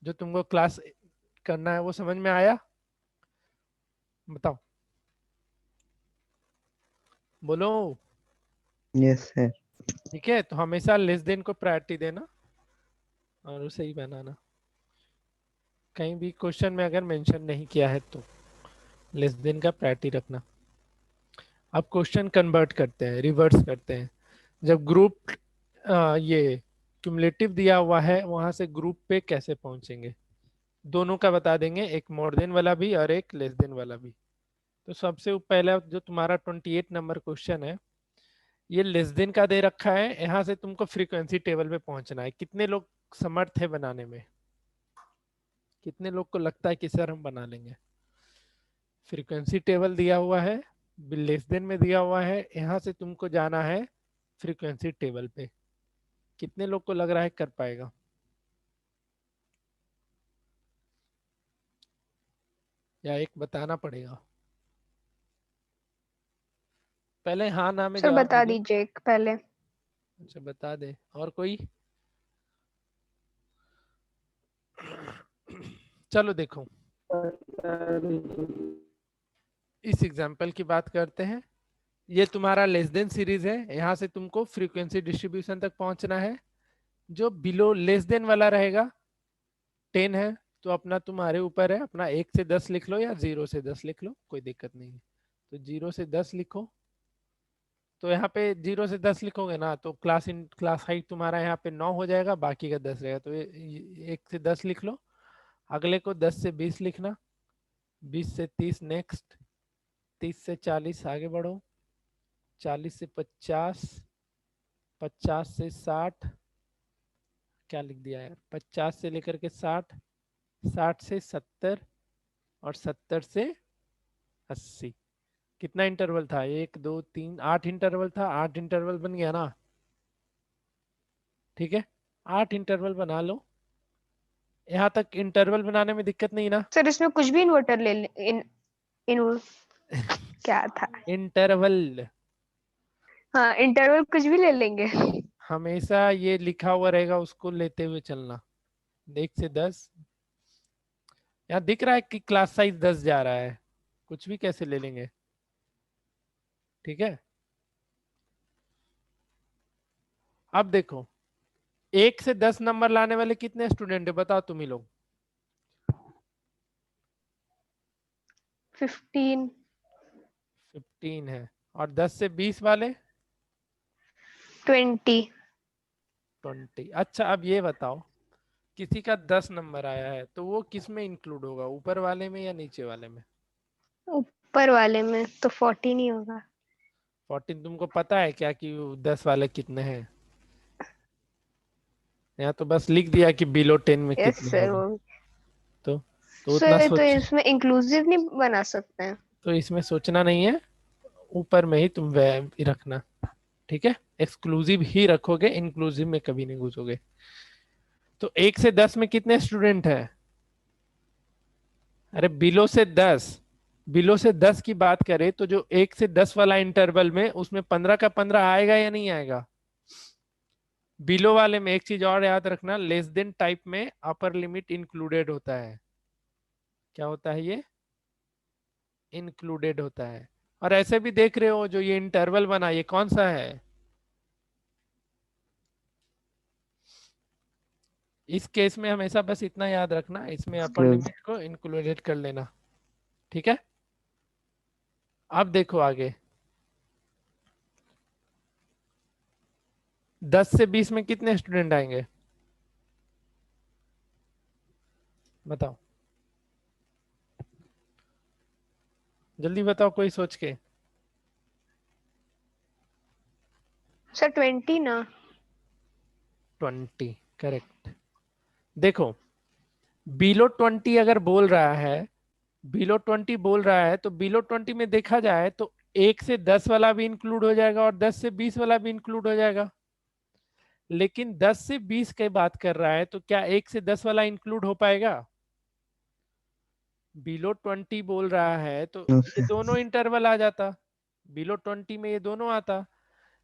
जो तुमको क्लास करना है वो समझ में आया? बताओ, बोलो। Yes sir. ठीक है, तो हमेशा लेस देन को प्रायोरिटी देना और उसे ही बनाना। कहीं भी क्वेश्चन में अगर मेंशन नहीं किया है तो लेस देन का प्रायोरिटी रखना। अब क्वेश्चन कन्वर्ट करते हैं, रिवर्स करते हैं। जब ग्रुप ये क्यूमुलेटिव दिया हुआ है वहां से ग्रुप पे कैसे पहुंचेंगे? दोनों का बता देंगे, एक मोर देन वाला भी और एक लेस देन वाला भी। तो सबसे पहला जो तुम्हारा 28 नंबर क्वेश्चन है, ये लेस देन का दे रखा है। यहाँ से तुमको फ्रीक्वेंसी टेबल पे पहुंचना है। कितने लोग समर्थ है बनाने में? कितने लोग को लगता है कि सर हम बना लेंगे? फ्रीक्वेंसी टेबल दिया हुआ है, लेस देन में दिया हुआ है, यहाँ से तुमको जाना है फ्रीक्वेंसी टेबल पे। कितने लोग को लग रहा है कर पाएगा? या एक बताना पड़ेगा? पहले हाँ ना में सर जवाब बता दीजिए। दीजिए एक पहले। अच्छा बता दे। और कोई? चलो देखो, इस एग्जाम्पल की बात करते हैं। ये तुम्हारा लेस देन सीरीज है, यहाँ से तुमको फ्रीक्वेंसी डिस्ट्रीब्यूशन तक पहुंचना है। जो बिलो लेस देन वाला रहेगा 10 है, तो अपना तुम्हारे ऊपर है, अपना 1 से 10 लिख लो या 0 से 10 लिख लो, कोई दिक्कत नहीं है। तो 0 से 10 लिखो। तो यहाँ पे 0 से 10 लिखोगे ना, तो क्लास हाइट तुम्हारा यहाँ पे 9 हो जाएगा, बाकी का 10 रहेगा। तो 1 से 10 लिख लो। अगले को 10 से 20 लिखना, 20 से 30 नेक्स्ट, 30 से 40 आगे बढ़ो, 40 से 50, 50 से 60, क्या लिख दिया यार, 50 से लेकर के 60, 60 से 70 और 70 से 80। कितना इंटरवल था? 1 2 3 8 इंटरवल था। 8 इंटरवल बन गया ना? ठीक है, 8 इंटरवल बना लो। यहाँ तक इंटरवल बनाने में दिक्कत नहीं ना? सर इसमें कुछ भी इन्वर्टर ले इन क्या था? इंटरवल हाँ इंटरवल कुछ भी ले लेंगे। हमेशा ये लिखा हुआ रहेगा, उसको लेते हुए चलना। 1 से 10, यहाँ दिख रहा है कि क्लास साइज 10 जा रहा है, कुछ भी कैसे ले लेंगे। ठीक है, अब देखो 1 से 10 नंबर लाने वाले कितने स्टूडेंट है बताओ तुम ही लोग? 15 15 है। और 10 से 20 वाले 20 20। अच्छा अब ये बताओ, किसी का 10 नंबर आया है तो वो किस में इंक्लूड होगा, ऊपर वाले में या नीचे वाले में? ऊपर वाले में तो 14 ही होगा। 14 तुमको पता है क्या कि 10 वाले कितने हैं? यहाँ तो बस लिख दिया कि बिलो 10 में यस कितने सर होंगे। वो तो उतना सर तो सोच, इसमें इंक्लूसिव नहीं बना सकते हैं। तो इसमें सोचना नहीं है, ऊपर में ही तुम वह रखना। ठीक है, एक्सक्लूसिव ही रखोगे, इंक्लूसिव में कभी नहीं घुसोगे। तो 1 से 10 में कितने स्टूडेंट है? अरे बिलो से 10, बिलो से 10 की बात करें तो जो 1 से 10 वाला इंटरवल में, उसमें 15 का 15 आएगा या नहीं आएगा? बिलो वाले में एक चीज और याद रखना, लेस देन टाइप में अपर लिमिट इंक्लूडेड होता है। क्या होता है ये? इंक्लूडेड होता है। और ऐसे भी देख रहे हो जो ये इंटरवल बना, ये कौन सा है? इस केस में हमेशा बस इतना याद रखना, इसमें अपर Exclude. लिमिट को इंक्लूडेड कर लेना। ठीक है, अब देखो आगे 10 से 20 में कितने स्टूडेंट आएंगे बताओ, जल्दी बताओ कोई सोच के। सर 20 ना? 20 करेक्ट। देखो बिलो 20 अगर बोल रहा है, बिलो 20 बोल रहा है, तो बिलो 20 में देखा जाए तो 1 से 10 वाला भी इंक्लूड हो जाएगा और 10 से 20 वाला भी इंक्लूड हो जाएगा। लेकिन 10 से 20 की बात कर रहा है, तो क्या 1 से 10 वाला इंक्लूड हो पाएगा? बिलो 20 बोल रहा है तो No, ये sir. दोनों इंटरवल आ जाता, बिलो 20 में ये दोनों आता।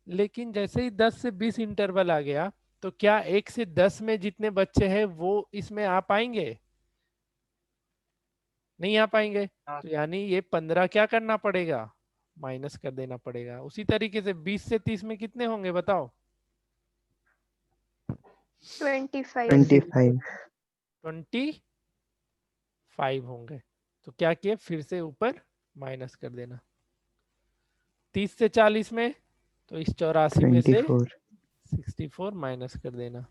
लेकिन जैसे ही 10 से 20 इंटरवल आ गया, तो क्या 1 से 10 में जितने बच्चे हैं वो इसमें आ पाएंगे? नहीं आ पाएंगे। तो यानी ये 15 क्या करना पड़ेगा? माइनस कर देना पड़ेगा। उसी तरीके से 20 से 30 में कितने होंगे बताओ? 25 25. 25 होंगे। तो क्या किए, फिर से ऊपर माइनस कर देना। 30 से 40 में, तो इस 84 में से 24. 64 माइनस कर देना।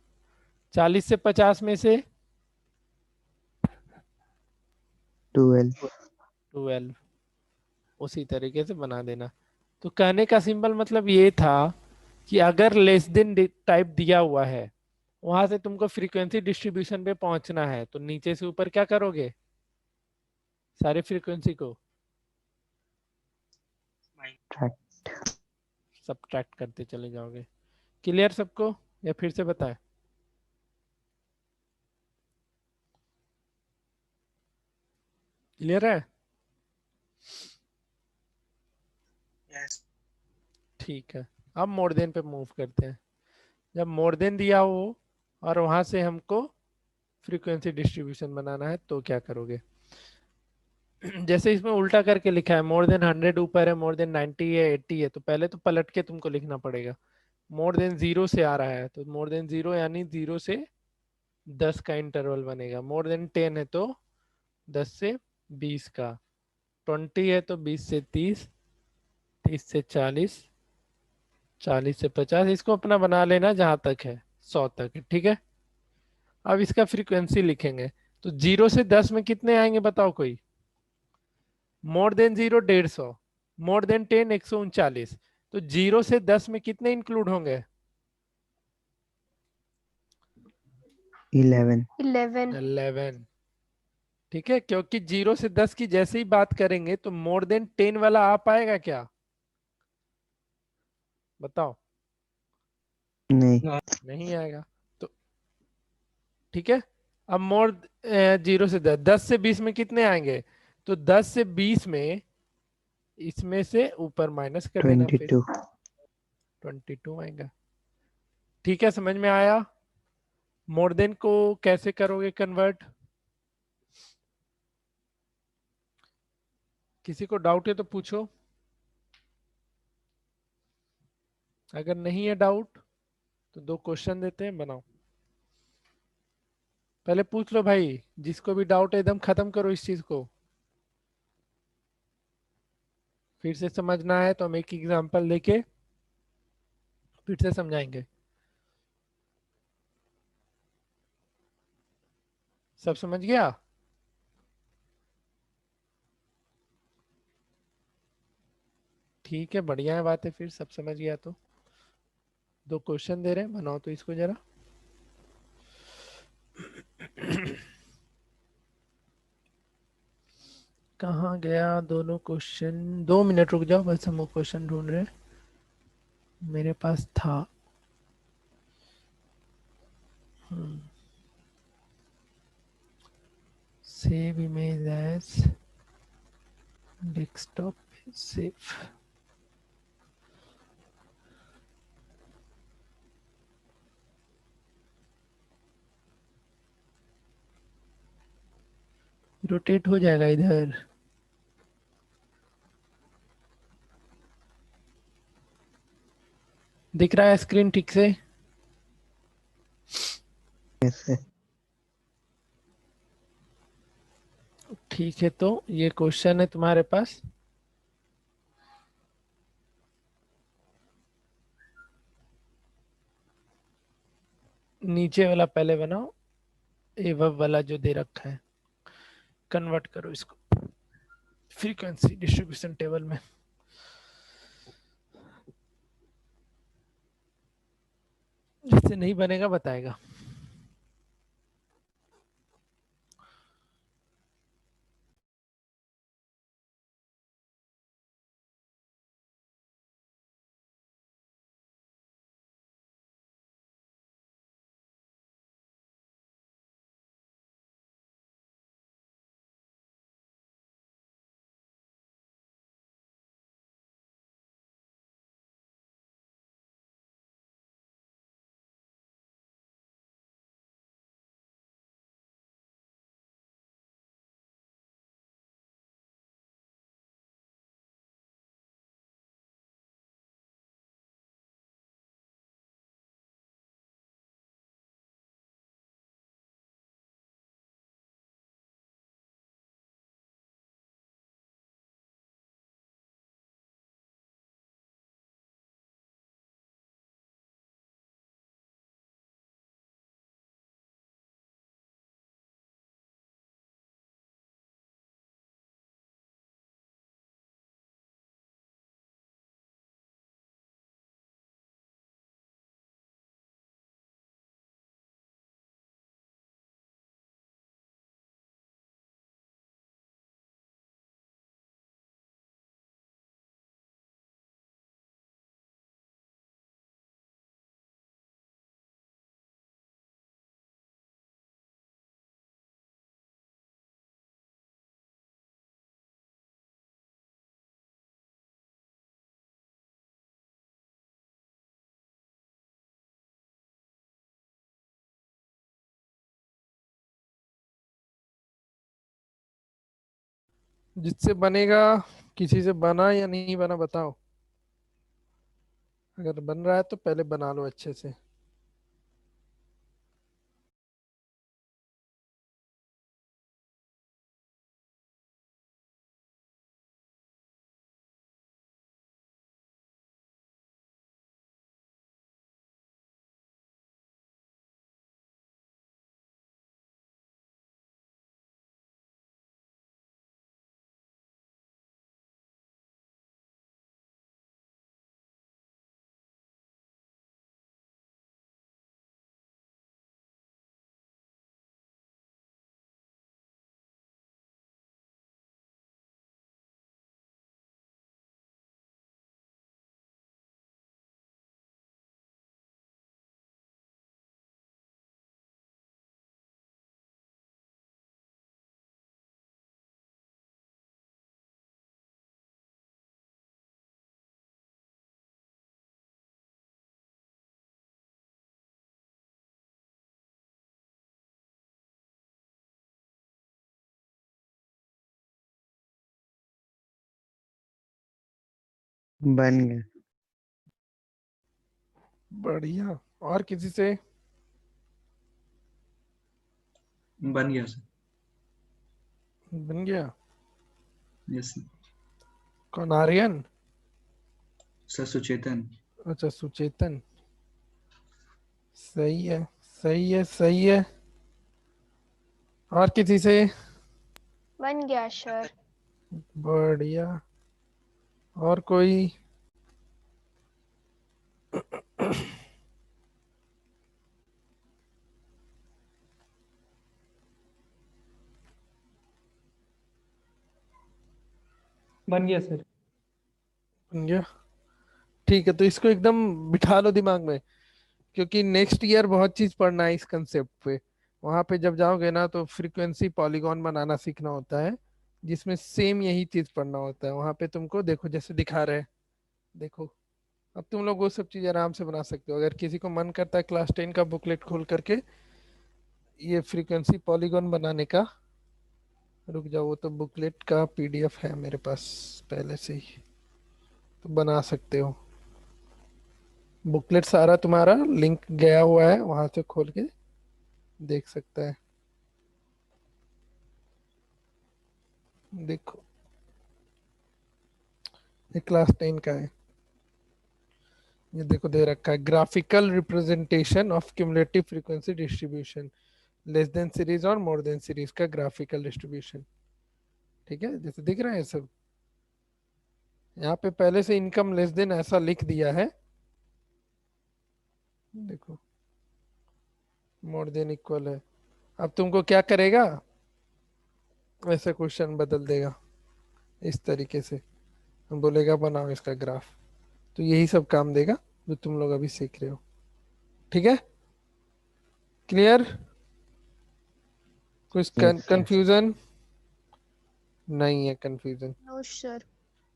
40 से 50 में से 12 12 उसी तरीके से बना देना। तो कहने का सिंपल मतलब ये था कि अगर लेस देन टाइप दिया हुआ है, वहां से तुमको फ्रीक्वेंसी डिस्ट्रीब्यूशन पे पहुंचना है, तो नीचे से ऊपर क्या करोगे, सारे फ्रीक्वेंसी को सब्ट्रैक्ट करते चले जाओगे। क्लियर सबको या फिर से बताएं? क्लियर है? ठीक है, अब मोर देन पे मूव करते हैं। जब मोर देन दिया हो और वहां से हमको फ्रीक्वेंसी डिस्ट्रीब्यूशन बनाना है तो क्या करोगे? जैसे इसमें उल्टा करके लिखा है, मोर देन 100 ऊपर है, मोर देन 90 है, 80 है, तो पहले तो पलट के तुमको लिखना पड़ेगा। मोर देन 0 से आ रहा है तो मोर देन 0 यानी 0 से 10 का इंटरवल बनेगा। मोर देन 10 है तो 10 से 20 का। 20 है तो 20 से 30, 30 से 40, 40 से 50। इसको अपना बना लेना जहां तक है, 100 तक है, ठीक है। अब इसका फ्रीक्वेंसी लिखेंगे, तो 0 से 10 में कितने आएंगे बताओ कोई? More than 0 150, more than 10 139। तो 0 से 10 में कितने इंक्लूड होंगे? 11 11 11। ठीक है, क्योंकि 0 से 10 की जैसे ही बात करेंगे तो मोर देन 10 वाला आ पाएगा क्या, बताओ? नहीं नहीं आएगा। तो ठीक है, अब मोर 0 से 10, 10 से 20 में कितने आएंगे? तो 10 से 20 में इसमें से ऊपर माइनस कर देना, फिर 22 22 आएगा। ठीक है, समझ में आया? मोर देन को कैसे करोगे कन्वर्ट? किसी को डाउट है तो पूछो, अगर नहीं है डाउट तो 2 क्वेश्चन देते हैं, बनाओ। पहले पूछ लो भाई, जिसको भी डाउट है एकदम खत्म करो इस चीज को। फिर से समझना है तो हम एक एग्जांपल लेके फिर से समझाएंगे। सब समझ गया? ठीक है, बढ़िया है, बात है, फिर सब समझ गया तो 2 क्वेश्चन दे रहे हैं, बनाओ तो इसको जरा। कहाँ गया दोनों क्वेश्चन? 2 मिनट रुक जाओ, बस हम वो क्वेश्चन ढूंढ रहे हैं, मेरे पास था। Save image as desktop, save. Rotate हो जाएगा इधर। दिख रहा है स्क्रीन ठीक से? ऐसे ठीक है, तो ये क्वेश्चन है तुम्हारे पास। नीचे वाला पहले बनाओ, एवब वाला जो दे रखा है, कन्वर्ट करो इसको फ्रीक्वेंसी डिस्ट्रीब्यूशन टेबल में। जिससे नहीं बनेगा बताएगा। जिससे बनेगा, किसी से बना या नहीं बना बताओ। अगर बन रहा है तो पहले बना लो अच्छे से। बन गया। बढ़िया। और किसी से? बन गया सर। बन गया। Yes sir. कौन, आर्यन? सर सुचेतन। अच्छा, सुचेतन। सही है, सही है, सही है। और किसी से? बन गया सर। बढ़िया। और कोई? बन गया सर। बन गया। ठीक है, तो इसको एकदम बिठा लो दिमाग में, क्योंकि नेक्स्ट ईयर बहुत चीज पढ़ना है इस कंसेप्ट पे। वहां पे जब जाओगे ना तो फ्रीक्वेंसी पॉलीगॉन बनाना सीखना होता है, जिसमें सेम यही चीज पढ़ना होता है। वहां पे तुमको देखो जैसे दिखा रहे हैं, देखो। अब तुम लोग वो सब चीज आराम से बना सकते हो। अगर किसी को मन करता है क्लास 10 का बुकलेट खोल करके ये फ्रीक्वेंसी पॉलीगॉन बनाने का, रुक जाओ, वो तो बुकलेट का पीडीएफ है मेरे पास पहले से ही, तो बना सकते हो। बुकलेट सारा तुम्हारा लिंक गया हुआ है, वहां से खोल के देख सकता है। देखो, ये क्लास 10 का है। ये देखो दे रखा है, graphical representation of cumulative frequency distribution, less than series और मोर देन सीरीज का ग्राफिकल डिस्ट्रीब्यूशन। ठीक है, जैसे दिख रहा है सब। यहाँ पे पहले से इनकम लेस देन ऐसा लिख दिया है, देखो, मोर देन इक्वल है। अब तुमको क्या करेगा, ऐसे क्वेश्चन बदल देगा इस तरीके से, बोलेगा बनाओ इसका ग्राफ। तो यही सब काम देगा जो तुम लोग अभी सीख रहे हो। ठीक है, क्लियर? कुछ Yes, sir. कंफ्यूजन? नहीं है कंफ्यूजन। No sir.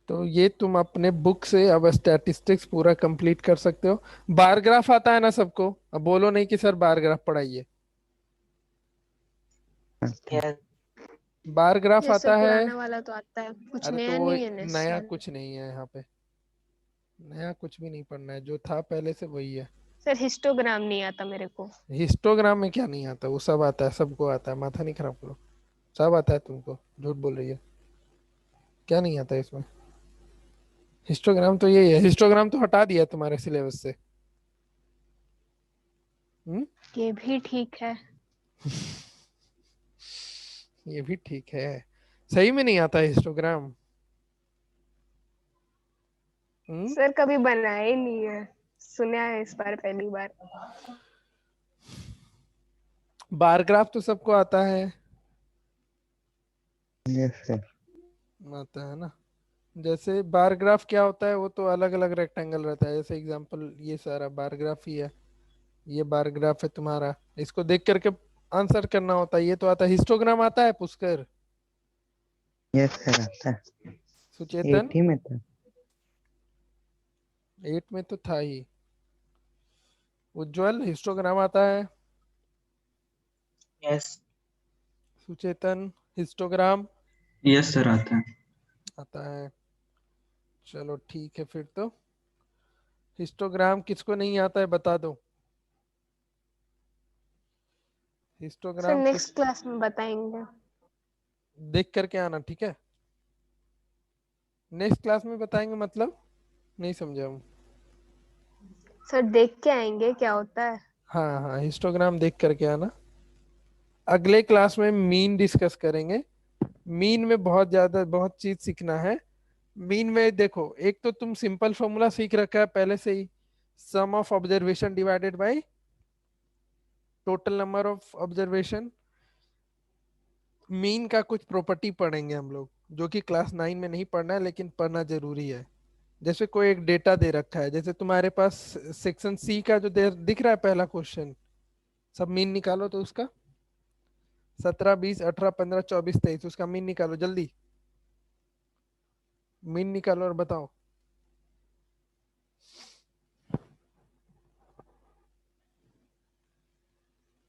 तो ये तुम अपने बुक से अब स्टैटिस्टिक्स पूरा कंप्लीट कर सकते हो। बार ग्राफ आता है ना सबको? अब बोलो नहीं कि सर बार ग्राफ पढ़ाइए। अच्छा। बार ग्राफ ये आता सब है। पुराना वाला तो आता है, कुछ अरे तो नया वो नहीं है ना नया सर। कुछ नहीं है यहाँ पे, नया कुछ भी नहीं पढ़ना है, जो था पहले से वही है। सर हिस्टोग्राम नहीं आता मेरे को। हिस्टोग्राम में क्या नहीं आता, वो सब आता है, सबको आता है, माथा नहीं खराब करो। सब आता है तुमको, झूठ बोल रही है। क्या नहीं आता है इसमें? हिस्टोग्राम तो यही है, हिस्टोग्राम तो हटा दिया तुम्हारे सिलेबस से। हम्म। ये भी ठीक है। ये भी ठीक है। सही में नहीं आता हिस्टोग्राम? हम्म। सर कभी बनाया ही नहीं है, सुना है इस बार पहली बार। बार ग्राफ तो सबको आता है। Yes, sir. आता है ना। जैसे बार ग्राफ क्या होता है, वो तो अलग अलग रेक्टेंगल रहता है। जैसे एग्जांपल ये सारा बार ग्राफ ही है, ये बार ग्राफ है तुम्हारा, इसको देख करके आंसर करना होता है। ये तो आता है। हिस्टोग्राम आता है पुष्कर? Yes, sir. आता है। सुचेतन? 80 में था। 8 में तो था ही। उज्जवल, हिस्टोग्राम आता है? Yes. Suchetan, histogram? Yes sir आता है। आता है, चलो ठीक है फिर तो। हिस्टोग्राम किसको नहीं आता है बता दो। सर हिस्टोग्राम किस नेक्स्ट क्लास में बताएंगे। देख करके आना, ठीक है। नेक्स्ट क्लास में बताएंगे मतलब नहीं समझा हूँ। सर देख के आएंगे क्या होता है। हाँ हाँ, हिस्टोग्राम देख करके आना। अगले क्लास में मीन डिस्कस करेंगे। मीन में बहुत चीज सीखना है। मीन में देखो, एक तो तुम सिंपल फॉर्मूला सीख रखा है पहले से ही, sum of observation divided by total number of observation. Mean का कुछ प्रॉपर्टी पढ़ेंगे हम लोग, जो कि क्लास 9 में नहीं पढ़ना है लेकिन पढ़ना जरूरी है। जैसे कोई एक डेटा दे रखा है, जैसे तुम्हारे पास सेक्शन सी का जो दिख रहा है पहला क्वेश्चन, सब मीन निकालो तो उसका 17 20 18 15 24 23, उसका मीन निकालो जल्दी। मीन निकालो और बताओ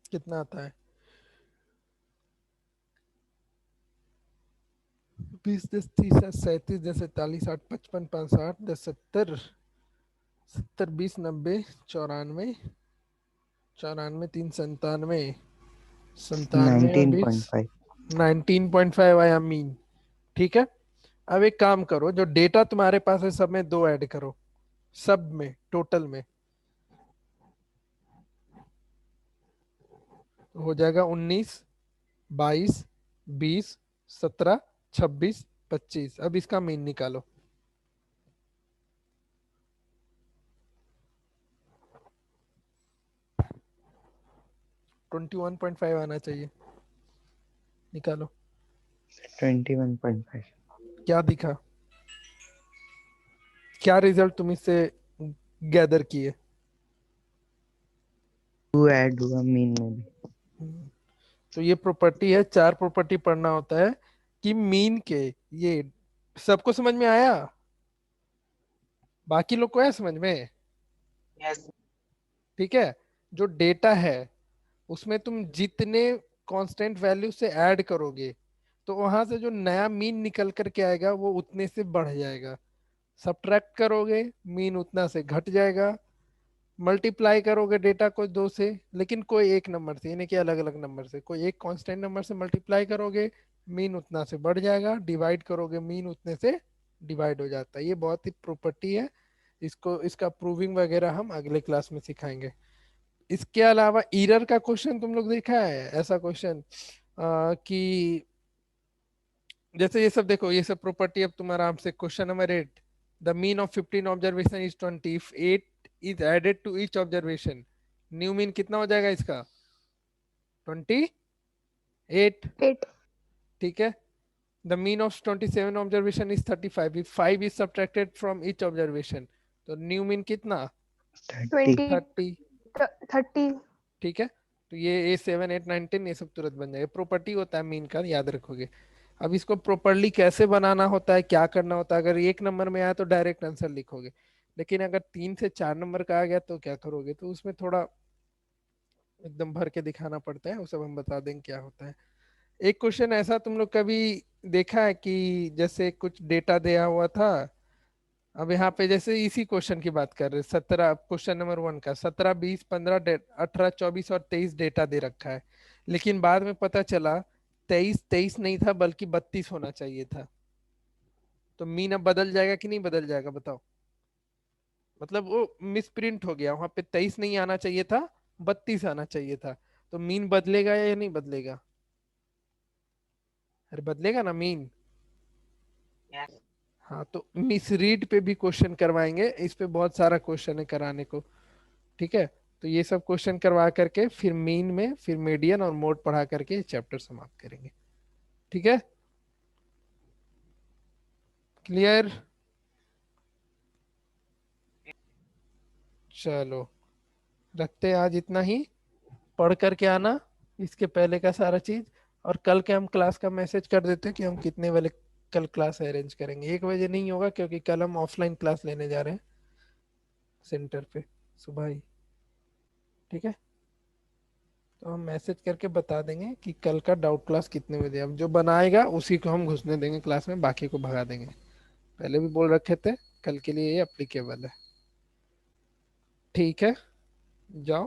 कितना आता है। 20 10 30 37 10 43 8 55 5 60 10 70 70 20 90 94 94 3 97 97 और 20 19.5. 19.5 आया मीन। ठीक है। अब एक काम करो, जो डेटा तुम्हारे पास है सब में 2 ऐड करो, सब में टोटल में तो हो जाएगा 19 22 20 17 26 25। अब इसका मीन निकालो। 21.5 आना चाहिए, निकालो। 21.5. क्या दिखा, क्या रिजल्ट तुम इससे गैदर किए। 2 ऐड हुआ मीन में भी. तो ये प्रॉपर्टी है, 4 प्रॉपर्टी पढ़ना होता है कि मीन के ये। सबको समझ में आया, बाकी लोग को है समझ में। ठीक है। जो डेटा है उसमें तुम जितने कांस्टेंट वैल्यू से ऐड करोगे तो वहां से जो नया मीन निकल करके आएगा वो उतने से बढ़ जाएगा। सब्ट्रैक्ट करोगे मीन उतना से घट जाएगा। मल्टीप्लाई करोगे डेटा को 2 से, लेकिन कोई एक नंबर से, यानी कि अलग अलग नंबर से, कोई एक कांस्टेंट नंबर से मल्टीप्लाई करोगे मीन उतना से बढ़ जाएगा। डिवाइड करोगे मीन उतने से डिवाइड हो जाता है। ये बहुत ही प्रॉपर्टी है। इसको, इसका प्रूविंग वगैरह हम अगले क्लास में सिखाएंगे। इसके अलावा एरर का क्वेश्चन तुम लोग देखा है, ऐसा क्वेश्चन कि जैसे ये सब देखो, ये सब प्रॉपर्टी। अब तुम आराम से question number 8, the mean of 15 observation is 20 if 8 is added to each observation. New mean कितना हो जाएगा इसका, 28। 8। ठीक है। The mean of 27 observation is 35 if 5 is subtracted from each observation. तो न्यू मीन कितना, 30. 30। 30। ठीक है। तो ये 7 8 9 10 ये सब तुरंत बन जाएगा। प्रॉपर्टी होता है मीन का, याद रखोगे। अब इसको प्रॉपरली कैसे बनाना होता है, क्या करना होता है, अगर 1 नंबर में आया तो डायरेक्ट आंसर लिखोगे, लेकिन अगर 3 से 4 नंबर का आ गया तो क्या करोगे, तो उसमें थोड़ा एकदम भर के दिखाना पड़ता है। वो सब हम बता देंगे क्या होता है। एक क्वेश्चन ऐसा तुम लोग कभी देखा है कि जैसे कुछ डेटा दिया हुआ था। अब यहाँ पे जैसे इसी क्वेश्चन की बात कर रहे, 17 क्वेश्चन नंबर 1 का 17 20 15 18 24 और 23 डेटा दे रखा है, लेकिन बाद में पता चला 23 23 नहीं था बल्कि 32 होना चाहिए था। तो मीन अब बदल जाएगा कि नहीं बदल जाएगा बताओ। मतलब वो मिसप्रिंट हो गया, वहां पे 23 नहीं आना चाहिए था, 32 आना चाहिए था। तो मीन बदलेगा या नहीं बदलेगा। अरे बदलेगा ना मीन। हाँ, तो मिसरीड पे भी क्वेश्चन करवाएंगे, इस पे बहुत सारा क्वेश्चन है कराने को। ठीक है। तो ये सब क्वेश्चन करवा करके फिर मीन में फिर मीडियन और मोड पढ़ा करके चैप्टर समाप्त करेंगे। ठीक है, क्लियर। चलो रखते हैं आज इतना ही। पढ़ करके आना इसके पहले का सारा चीज। और कल के हम क्लास का मैसेज कर देते हैं कि हम कितने वाले कल क्लास अरेंज करेंगे। 1 बजे नहीं होगा क्योंकि कल हम ऑफलाइन क्लास लेने जा रहे हैं सेंटर पे सुबह ही। ठीक है। तो हम मैसेज करके बता देंगे कि कल का डाउट क्लास कितने बजे। अब जो बनाएगा उसी को हम घुसने देंगे क्लास में, बाकी को भगा देंगे। पहले भी बोल रखे थे, कल के लिए ये अप्लीकेबल है। ठीक है, जाओ।